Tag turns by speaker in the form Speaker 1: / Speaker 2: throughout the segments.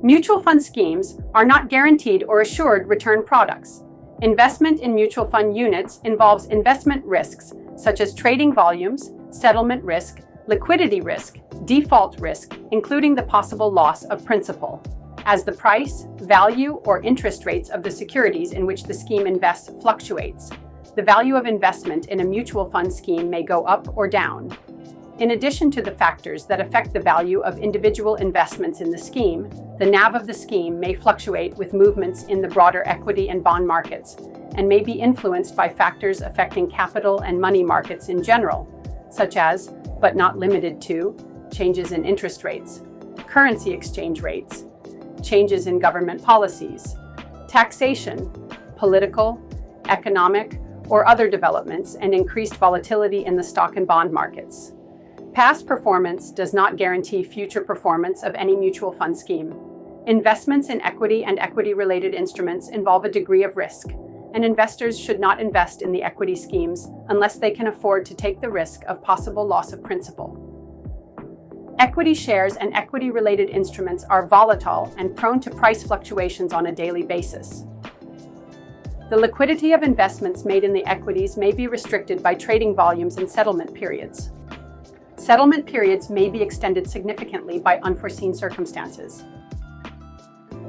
Speaker 1: Mutual fund schemes are not guaranteed or assured return products. Investment in mutual fund units involves investment risks such as trading volumes, settlement risk, liquidity risk, default risk, including the possible loss of principal. As the price, value, or interest rates of the securities in which the scheme invests fluctuates, the value of investment in a mutual fund scheme may go up or down. In addition to the factors that affect the value of individual investments in the scheme, the NAV of the scheme may fluctuate with movements in the broader equity and bond markets, and may be influenced by factors affecting capital and money markets in general, such as, but not limited to, changes in interest rates, currency exchange rates, changes in government policies, taxation, political, economic, or other developments, and increased volatility in the stock and bond markets. Past performance does not guarantee future performance of any mutual fund scheme. Investments in equity and equity-related instruments involve a degree of risk, and investors should not invest in the equity schemes unless they can afford to take the risk of possible loss of principal. Equity shares and equity-related instruments are volatile and prone to price fluctuations on a daily basis. The liquidity of investments made in the equities may be restricted by trading volumes and settlement periods. Settlement periods may be extended significantly by unforeseen circumstances.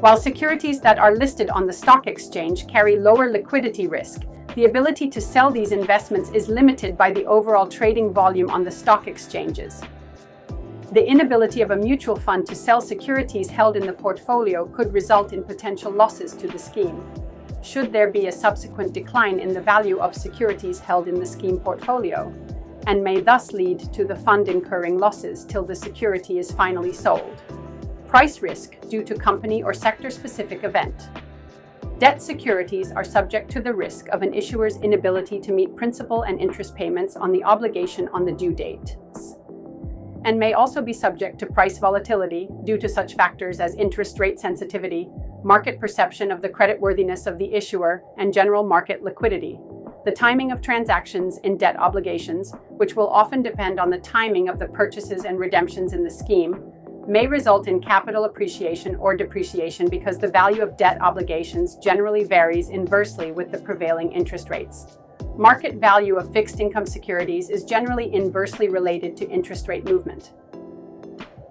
Speaker 1: While securities that are listed on the stock exchange carry lower liquidity risk, the ability to sell these investments is limited by the overall trading volume on the stock exchanges. The inability of a mutual fund to sell securities held in the portfolio could result in potential losses to the scheme, should there be a subsequent decline in the value of securities held in the scheme portfolio, and may thus lead to the fund incurring losses till the security is finally sold. Price risk due to company or sector-specific event. Debt securities are subject to the risk of an issuer's inability to meet principal and interest payments on the obligation on the due date, and may also be subject to price volatility due to such factors as interest rate sensitivity, market perception of the creditworthiness of the issuer, and general market liquidity. The timing of transactions in debt obligations, which will often depend on the timing of the purchases and redemptions in the scheme, may result in capital appreciation or depreciation because the value of debt obligations generally varies inversely with the prevailing interest rates. Market value of fixed income securities is generally inversely related to interest rate movement.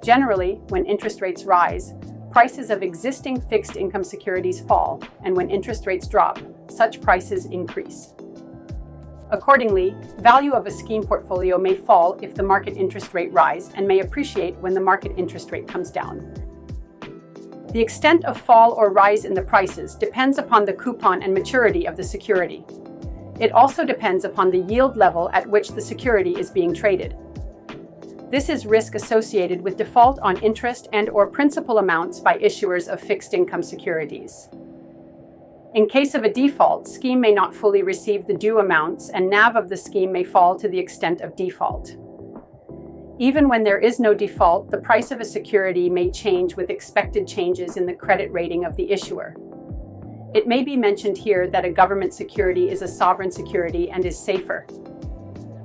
Speaker 1: Generally, when interest rates rise, prices of existing fixed income securities fall, and when interest rates drop, such prices increase. Accordingly, value of a scheme portfolio may fall if the market interest rate rise and may appreciate when the market interest rate comes down. The extent of fall or rise in the prices depends upon the coupon and maturity of the security. It also depends upon the yield level at which the security is being traded. This is risk associated with default on interest and/or principal amounts by issuers of fixed income securities. In case of a default, scheme may not fully receive the due amounts, and NAV of the scheme may fall to the extent of default. Even when there is no default, the price of a security may change with expected changes in the credit rating of the issuer. It may be mentioned here that a government security is a sovereign security and is safer.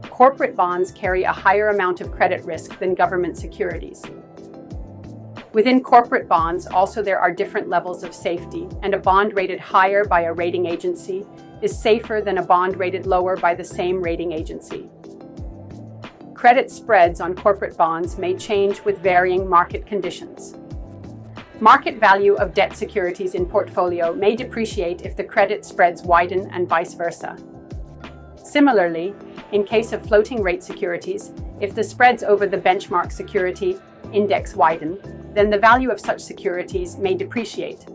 Speaker 1: Corporate bonds carry a higher amount of credit risk than government securities. Within corporate bonds, also there are different levels of safety, and a bond rated higher by a rating agency is safer than a bond rated lower by the same rating agency. Credit spreads on corporate bonds may change with varying market conditions. Market value of debt securities in portfolio may depreciate if the credit spreads widen and vice versa. Similarly, in case of floating rate securities, if the spreads over the benchmark security index widen, then the value of such securities may depreciate.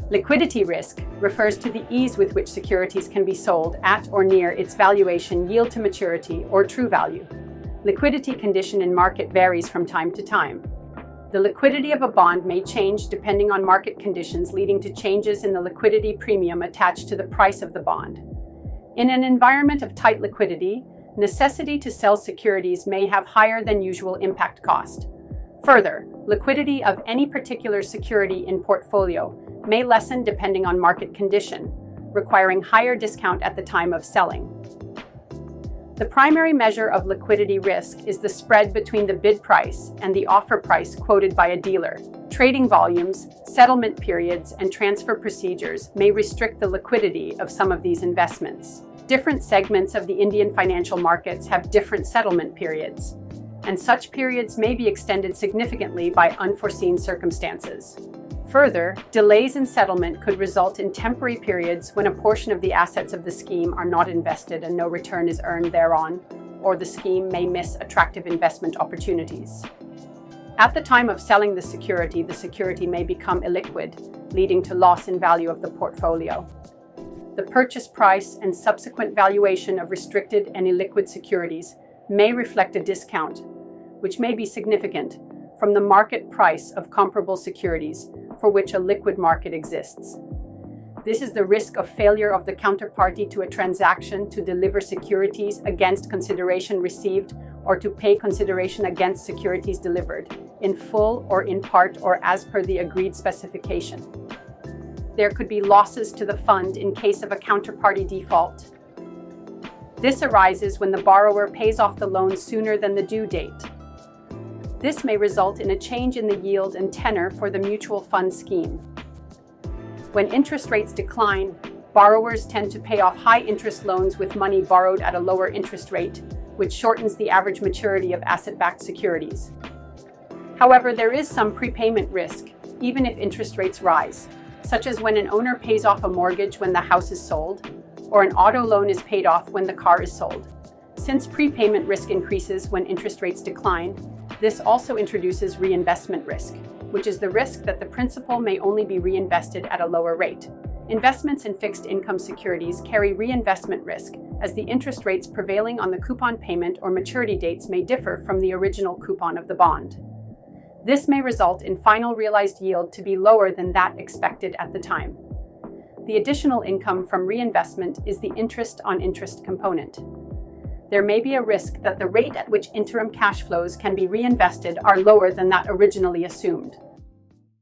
Speaker 1: Liquidity risk refers to the ease with which securities can be sold at or near its valuation yield to maturity or true value. Liquidity condition in market varies from time to time. The liquidity of a bond may change depending on market conditions, leading to changes in the liquidity premium attached to the price of the bond. In an environment of tight liquidity, necessity to sell securities may have higher than usual impact cost. Further, liquidity of any particular security in portfolio may lessen depending on market condition, requiring higher discount at the time of selling. The primary measure of liquidity risk is the spread between the bid price and the offer price quoted by a dealer. Trading volumes, settlement periods, and transfer procedures may restrict the liquidity of some of these investments. Different segments of the Indian financial markets have different settlement periods, and such periods may be extended significantly by unforeseen circumstances. Further, delays in settlement could result in temporary periods when a portion of the assets of the scheme are not invested and no return is earned thereon, or the scheme may miss attractive investment opportunities. At the time of selling the security may become illiquid, leading to loss in value of the portfolio. The purchase price and subsequent valuation of restricted and illiquid securities may reflect a discount, which may be significant, from the market price of comparable securities for which a liquid market exists. This is the risk of failure of the counterparty to a transaction to deliver securities against consideration received or to pay consideration against securities delivered, in full or in part or as per the agreed specification. There could be losses to the fund in case of a counterparty default. This arises when the borrower pays off the loan sooner than the due date. This may result in a change in the yield and tenor for the mutual fund scheme. When interest rates decline, borrowers tend to pay off high-interest loans with money borrowed at a lower interest rate, which shortens the average maturity of asset-backed securities. However, there is some prepayment risk, even if interest rates rise, such as when an owner pays off a mortgage when the house is sold, or an auto loan is paid off when the car is sold. Since prepayment risk increases when interest rates decline, this also introduces reinvestment risk, which is the risk that the principal may only be reinvested at a lower rate. Investments in fixed income securities carry reinvestment risk, as the interest rates prevailing on the coupon payment or maturity dates may differ from the original coupon of the bond. This may result in final realized yield to be lower than that expected at the time. The additional income from reinvestment is the interest on interest component. There may be a risk that the rate at which interim cash flows can be reinvested are lower than that originally assumed.